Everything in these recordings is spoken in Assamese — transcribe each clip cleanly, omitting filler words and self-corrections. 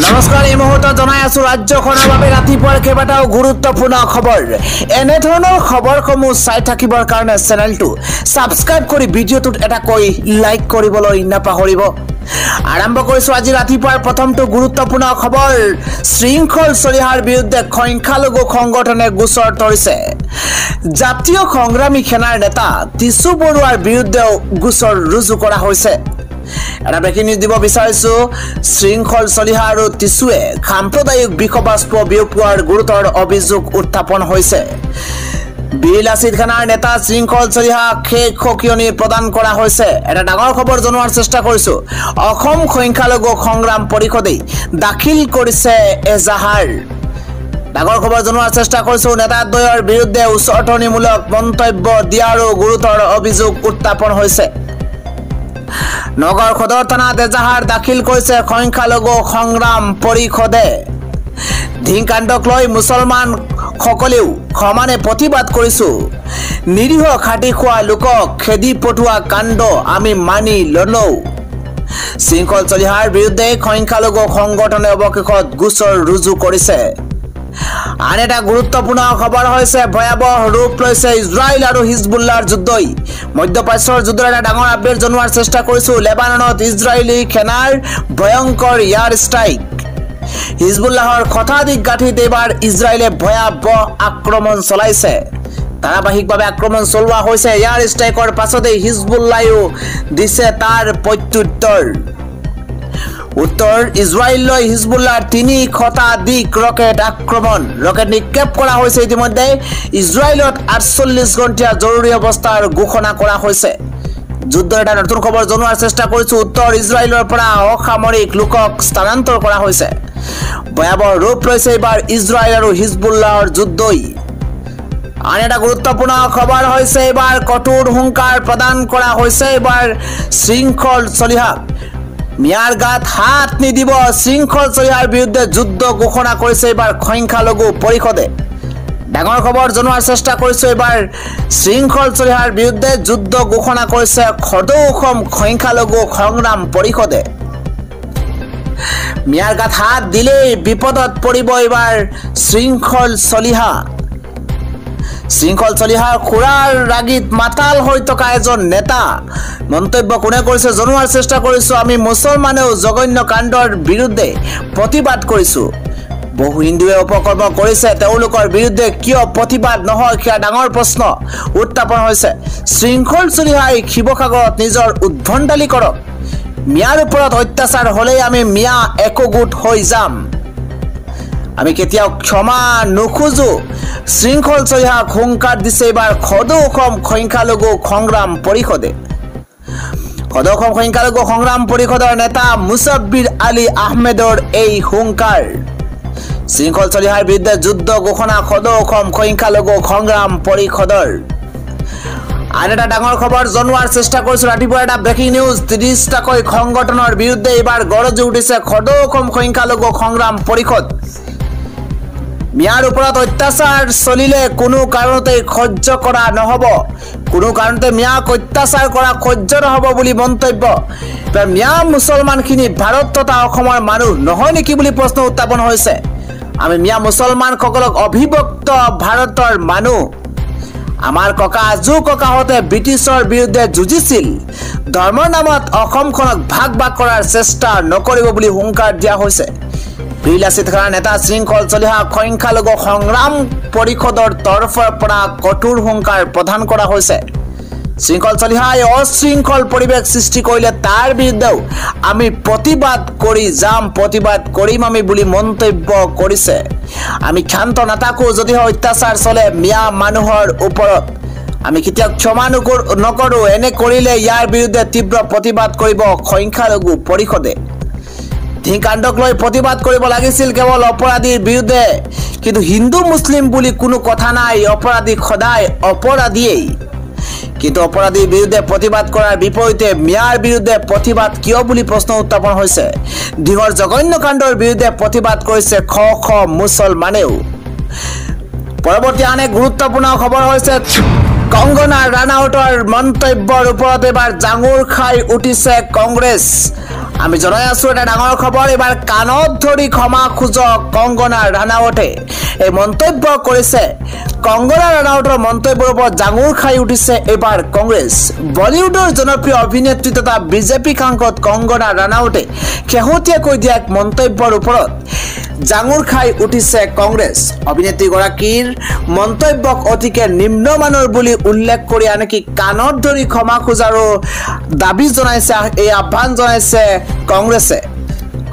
নমস্কাৰ, এই মুহূৰ্তত জনাই আছো ৰাজ্যখনৰ বাবে ৰাতিপুৱাৰ কেইবাটাও গুৰুত্বপূৰ্ণ খবৰ। এনে ধৰণৰ খবৰসমূহ চাই থাকিবৰ কাৰণে চেনেলটো সাবস্ক্ৰাইব কৰি ভিডিঅ'টোত এটা কৈ লাইক কৰিবলৈ নাপাহৰিব। আৰম্ভ কৰিছো আজি ৰাতিপুৱাৰ প্ৰথমটো গুৰুত্বপূৰ্ণ খবৰ। শৃংখল চলিহাৰ বিৰুদ্ধে সংখ্যালঘু সংগঠনে গোচৰ তৰিছে। জাতীয় সংগ্ৰামী সেনাৰ নেতা টিছু বৰুৱাৰ বিৰুদ্ধেও গোচৰ ৰুজু কৰা হৈছে। এটা ব্ৰেকিং নিউজ দিব বিচাৰিছো। শৃংখল চলিহা আৰু টিছুৱে সাম্প্ৰদায়িক বিষবাষ্প বিয়পোৱাৰ গুৰুতৰ অভিযোগ উত্থাপন হৈছে। বীৰ লাচিত খানাৰ নেতা শৃংখল চলিহাক শেষ সকিয়নি প্ৰদান কৰা হৈছে। এটা ডাঙৰ খবৰ জনোৱাৰ চেষ্টা কৰিছো। অসম সংখ্যালঘু সংগ্ৰাম পৰিষদে দাখিল কৰিছে এজাহাৰ। ডাঙৰ খবৰ জনোৱাৰ চেষ্টা কৰিছো। নেতাদ্বয়ৰ বিৰুদ্ধে উচতনিমূলক মন্তব্য দিয়াৰো গুৰুতৰ অভিযোগ উত্থাপন হৈছে। নগৰ সদৰ থানাত এজাহাৰ দাখিল কৰিছে সংখ্যালঘু সংগ্ৰাম পৰিষদে। ধিংকাণ্ডক লৈ মুছলমান সকলেও সমানে প্ৰতিবাদ কৰিছো। নিৰীহ খাটি খোৱা লোকক খেদি পঠোৱা কাণ্ড আমি মানি ললো। শৃংখল চলিহাৰ বিৰুদ্ধে সংখ্যালঘু সংগঠনে অৱশেষত গোচৰ ৰুজু কৰিছে। আন এটা গুৰুত্বপূৰ্ণ খবৰ হৈছে ভয়াৱহ ৰূপ লৈছে ইজৰাইল আৰু হিজবুল্লাৰ যুদ্ধই। মধ্যপ্ৰাচ্যৰ যুদ্ধৰ এটা ডাঙৰ আপডেট জনোৱাৰ চেষ্টা কৰিছো। লেবাননত ইজৰাইলী সেনাৰ ভয়ংকৰ এয়াৰ ষ্ট্ৰাইক। হিজবুল্লাহৰ শতাধিক গাঁঠিত এইবাৰ ইজৰাইলে ভয়াৱহ আক্ৰমণ চলাইছে। ধাৰাবাহিকভাৱে আক্ৰমণ চলোৱা হৈছে। এয়াৰ ষ্ট্ৰাইকৰ পাছতেই হিজবুল্লাহেও দিছে তাৰ প্ৰত্যুত্তৰ। উত্তৰ ইজৰাইললৈ হিজবুল্লাৰ 3 শতাধিক ৰকেট আক্ৰমণ। ৰকেট নিক্ষেপ কৰা হৈছে। ইতিমধ্যে ইজৰাইলত 48 ঘণ্টীয়া জৰুৰী অৱস্থাৰ ঘোষণা কৰা হৈছে। যুদ্ধৰ এটা নতুন খবৰ জনোৱাৰ চেষ্টা কৰিছো। উত্তৰ ইজৰাইলৰ পৰা অসামৰিক লোকক স্থানান্তৰ কৰা হৈছে। ভয়াৱহ ৰূপ লৈছে এইবাৰ ইজৰাইল আৰু হিজবুল্লাহৰ যুদ্ধই। আন এটা গুৰুত্বপূৰ্ণ খবৰ হৈছে এইবাৰ কঠোৰ হুংকাৰ প্ৰদান কৰা হৈছে এইবাৰ শৃংখল চলিহাক। মিয়াৰ গাত হাত নিদিব। শৃংখল চলিহাৰ বিৰুদ্ধে যুদ্ধ ঘোষণা কৰিছে এইবাৰ সংখ্যালঘু পৰিষদে। ডাঙৰ খবৰ জনোৱাৰ চেষ্টা কৰিছো। এইবাৰ শৃংখল চলিহাৰ বিৰুদ্ধে যুদ্ধ ঘোষণা কৰিছে সদৌ অসম সংখ্যালঘু সংগ্ৰাম পৰিষদে। মিয়াৰ গাত হাত দিলেই বিপদত পৰিব এইবাৰ শৃংখল চলিহা। শৃংখল চলিহাৰ খুৰাৰ ৰাগিত মাতাল হৈ থকা এজন নেতা। মন্তব্য কোনে কৰিছে জনোৱাৰ চেষ্টা কৰিছো। আমি মুছলমানেও জঘন্য কাণ্ডৰ বিৰুদ্ধে প্ৰতিবাদ কৰিছো। বহু হিন্দুৱে অপকৰ্ম কৰিছে, তেওঁলোকৰ বিৰুদ্ধে কিয় প্ৰতিবাদ নহয় সেয়া ডাঙৰ প্ৰশ্ন উত্থাপন হৈছে। শৃংখল চলিহাই শিৱসাগৰত নিজৰ উদ্ভণ্ডালি কৰক। মিয়াৰ ওপৰত অত্যাচাৰ হলেই আমি মিয়া একগোট হৈ যাম। আমি কেতিয়াও ক্ষমা নোখোজো। শৃংখল চলিহাক হুংকাৰ দিছে এইবাৰ সদৌ অসম সংখ্যালঘু সংগ্ৰাম পৰিষদে। সদৌ অসম সংখ্যালঘু সংগ্ৰাম পৰিষদৰ নেতা মুছাব্বিৰ আলী আহমেদৰ এই হুংকাৰ। শৃংখল চলিহাৰ বিৰুদ্ধে যুদ্ধ ঘোষণা সদৌ অসম সংখ্যালঘু সংগ্ৰাম পৰিষদৰ। আন এটা ডাঙৰ খবৰ জনোৱাৰ চেষ্টা কৰিছো। ৰাতিপুৱা এটা ব্ৰেকিং নিউজ। 30টাকৈ সংগঠনৰ বিৰুদ্ধে এইবাৰ গৰজি উঠিছে সদৌ অসম সংখ্যালঘু সংগ্ৰাম পৰিষদ। মিয়াৰ ওপৰত অত্যাচাৰ চলিলে কোনো কাৰণতে সহ্য কৰা নহব। কোনো কাৰণতে মিয়াক অত্যাচাৰ কৰা সহ্য নহব বুলি মন্তব্য। মিয়া মুছলমানখিনি ভাৰত তথা অসমৰ মানুহ নহয় নেকি বুলি প্ৰশ্ন উত্থাপন হৈছে। আমি মিয়া মুছলমানসকলক অবিভক্ত ভাৰতৰ মানুহ। আমাৰ ককা আজু ককাহঁতে ব্ৰিটিছৰ বিৰুদ্ধে যুঁজিছিল। ধৰ্মৰ নামত অসমখনক ভাগ ভাগ কৰাৰ চেষ্টা নকৰিব বুলি হুংকাৰ দিয়া হৈছে। বীৰ লাচিত খানাৰ নেতা শৃংখল চলিহাক সংখ্যালঘু সংগ্ৰাম পৰিষদৰ তৰফৰ পৰা কঠোৰ হুংকাৰ প্ৰদান কৰা হৈছে। শৃংখল চলিহাই অশৃংখল পৰিৱেশ সৃষ্টি কৰিলে তাৰ বিৰুদ্ধেও আমি প্ৰতিবাদ কৰি যাম, প্ৰতিবাদ কৰিম আমি বুলি মন্তব্য কৰিছে। আমি ক্ষান্ত নাথাকো যদিহে অত্যাচাৰ চলে মিয়া মানুহৰ ওপৰত। আমি কেতিয়াও ক্ষমা নকৰো। এনে কৰিলে ইয়াৰ বিৰুদ্ধে তীব্ৰ প্ৰতিবাদ কৰিব সংখ্যালঘু পৰিষদে। ধিংকাণ্ডক লৈ প্ৰতিবাদ কৰিব লাগিছিল কেৱল অপৰাধীৰ বিৰুদ্ধে, কিন্তু হিন্দু মুছলিম বুলি কোনো কথা নাই। অপৰাধী সদায় অপৰাধীয়েই। কিন্তু অপৰাধীৰ বিৰুদ্ধে প্ৰতিবাদ কৰাৰ বিপৰীতে মিয়াৰ বিৰুদ্ধে প্ৰতিবাদ কিয় বুলি প্ৰশ্ন উত্থাপন হৈছে। দিঘৰ জঘন্য কাণ্ডৰ বিৰুদ্ধে প্ৰতিবাদ কৰিছে শ শ মুছলমানেও। পৰৱৰ্তী আন এক গুৰুত্বপূৰ্ণ খবৰ হৈছে কংগনা ৰানাউতৰ মন্তব্যৰ ওপৰত এবাৰ জাঙুৰ খাই উঠিছে কংগ্ৰেছ। আমি জনাই আছো এটা ডাঙৰ খবৰ এবাৰ কাণত ধৰি ক্ষমা খোজক কংগনা ৰানাৱটে এই মন্তব্য কৰিছে কংগনা ৰানাৱটৰ মন্তব্যৰ ওপৰত জাঙুৰ খাই উঠিছে এবাৰ কংগ্ৰেছ বলিউডৰ জনপ্ৰিয় অভিনেত্ৰী তথা বিজেপি সাংসদ কংগনা ৰানাৱটে শেহতীয়াকৈ দিয়া এক মন্তব্যৰ ওপৰত জাঙুৰ খাই উঠিছে কংগ্ৰেছ অভিনেত্ৰী গৰাকীৰ মন্তব্যক অতিকে নিম্নমানৰ বুলি উল্লেখ কৰি আনকি কাণত ধৰি ক্ষমা খোজাৰো দাবী জনাইছে এই আহ্বান জনাইছে কংগ্ৰেছে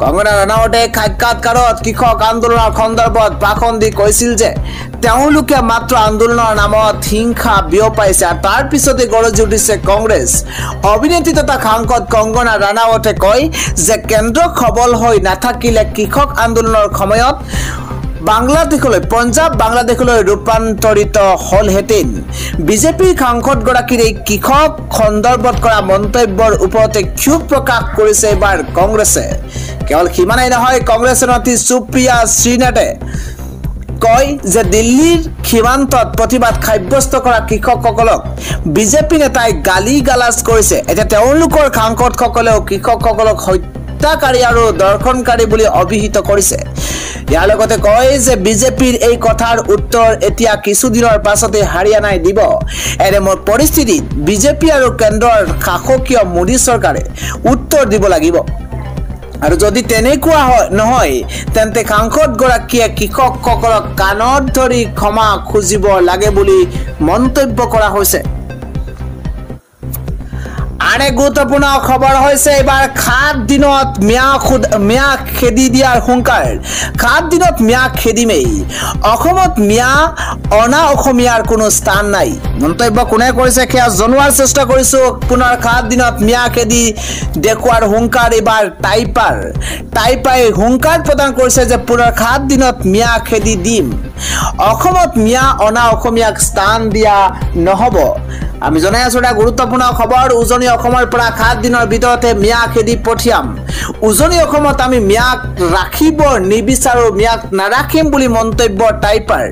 কংগনা ৰানাৱটে সাক্ষাৎকাৰত কৃষক আন্দোলনৰ সন্দৰ্ভত ভাষণ দি কৈছিল যে তেওঁলোকে মাত্ৰ আন্দোলনৰ নামত হিংসা বিয়পাইছে তাৰ পিছতে গৰজি উঠিছে কংগ্ৰেছ অভিনেত্ৰী তথা সাংসদ কংগনা ৰানাৱটে কয় যে কেন্দ্ৰ সবল হৈ নাথাকিলে কৃষক আন্দোলনৰ সময়ত বাংলাদেশলৈ পঞ্জাব বাংলাদেশলৈ ৰূপান্তৰিত হলহেঁতেন বিজেপিৰ সাংসদগৰাকীৰ এই কৃষক সন্দৰ্ভত কৰা মন্তব্যৰ ওপৰতে ক্ষোভ প্ৰকাশ কৰিছে এবাৰ কংগ্ৰেছে কেৱল সিমানেই নহয় কংগ্ৰেছৰ নেত্ৰী সুপ্ৰিয়া শ্ৰীনাথে কয় যে দিল্লীৰ সীমান্তত প্ৰতিবাদ সাব্যস্ত কৰা কৃষকসকলক বিজেপি নেতাই গালি গালাজ কৰিছে এতিয়া তেওঁলোকৰ সাংসদসকলেও কৃষকসকলক হত্যাকাৰী আৰু দৰ্শনকাৰী বুলি অভিহিত কৰিছে ইয়াৰ লগতে কয় যে বিজেপিৰ এই কথাৰ উত্তৰ এতিয়া কিছুদিনৰ পাছতে হাৰিয়ানাই দিব এনে পৰিস্থিতিত বিজেপি আৰু কেন্দ্ৰৰ শাসকীয় মোদী চৰকাৰে উত্তৰ দিব লাগিব আৰু যদি তেনেকুৱা নহয় তেন্তে সাংসদগৰাকীয়ে কৃষকসকলক কাণত ধৰি ক্ষমা খুজিব লাগে বুলি মন্তব্য কৰা হৈছে আনে গুৰুত্বপূৰ্ণ খবৰ হৈছে এবাৰ 7 দিনত মিয়া খেদি দিয়াৰ হুংকাৰ 7 দিনত মিয়া খেদিমেই অসমত মিয়া অনা অসমীয়াৰ কোনো স্থান নাই মন্তব্য কোনে কৰিছে সেয়া জনোৱাৰ চেষ্টা কৰিছো পুনৰ 7 দিনত মিয়া খেদি দেখুৱাৰ হুংকাৰ এবাৰ টাইপাই হুংকাৰ প্ৰদান কৰিছে যে পুনৰ 7 দিনত মিয়া খেদি দিম অসমত মিয়া অনা অসমীয়াক স্থান দিয়া নহব আমি জনাই আছো এটা গুৰুত্বপূৰ্ণ খবৰ উজনি অসমৰ পৰা 7 দিনৰ ভিতৰতে মিয়া খেদি পঠিয়াম উজনি অসমত আমি মিয়াক ৰাখিব নিবিচাৰো মিয়াক নাৰাখিম বুলি মন্তব্য টাইপাৰ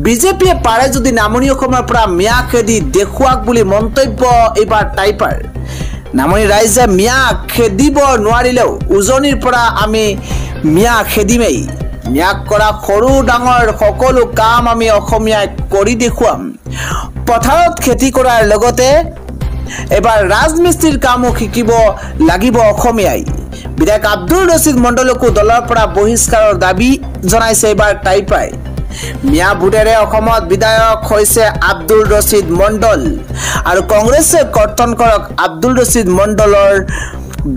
বিজেপিয়ে পাৰে যদি নামনি অসমৰ পৰা মিয়া খেদি দেখুৱাক বুলি মন্তব্য এবাৰ টাইপাৰ নামনি ৰাইজে মিয়া খেদিব নোৱাৰিলেও উজনিৰ পৰা আমি মিয়া খেদিমেই মিয়াক কৰা সৰু ডাঙৰ সকলো কাম আমি অসমীয়াই কৰি দেখুৱাম পথাৰত খেতি কৰাৰ লগতে এবাৰ ৰাজমিস্ত্ৰীৰ কামো শিকিব লাগিব অসমীয়াই বিধায়ক আব্দুল ৰছিদ মণ্ডলকো দলৰ পৰা বহিষ্কাৰৰ দাবী জনাইছে এবাৰ টাইপাই মিয়া ভোটেৰে অসমত বিধায়ক হৈছে আব্দুল ৰছিদ মণ্ডল আৰু কংগ্ৰেছে কৰ্তন কৰক আব্দুল ৰছিদ মণ্ডলৰ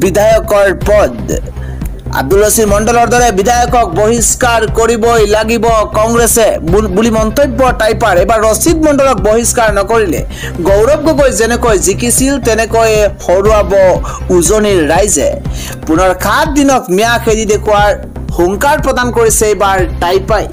বিধায়কৰ পদ আব্দুল ৰছিদ মণ্ডলৰ দৰে বিধায়কক বহিষ্কাৰ কৰিবই লাগিব কংগ্ৰেছে বুলি মন্তব্য টাইপাৰ এবাৰ ৰছিদ মণ্ডলক বহিষ্কাৰ নকৰিলে গৌৰৱ গগৈ যেনেকৈ জিকিছিল তেনেকৈ হৰুৱাব উজনিৰ ৰাইজে পুনৰ 7 দিনত মিয়া খেদি দেখুৱাৰ হুংকাৰ প্ৰদান কৰিছে এবাৰ টাইপাই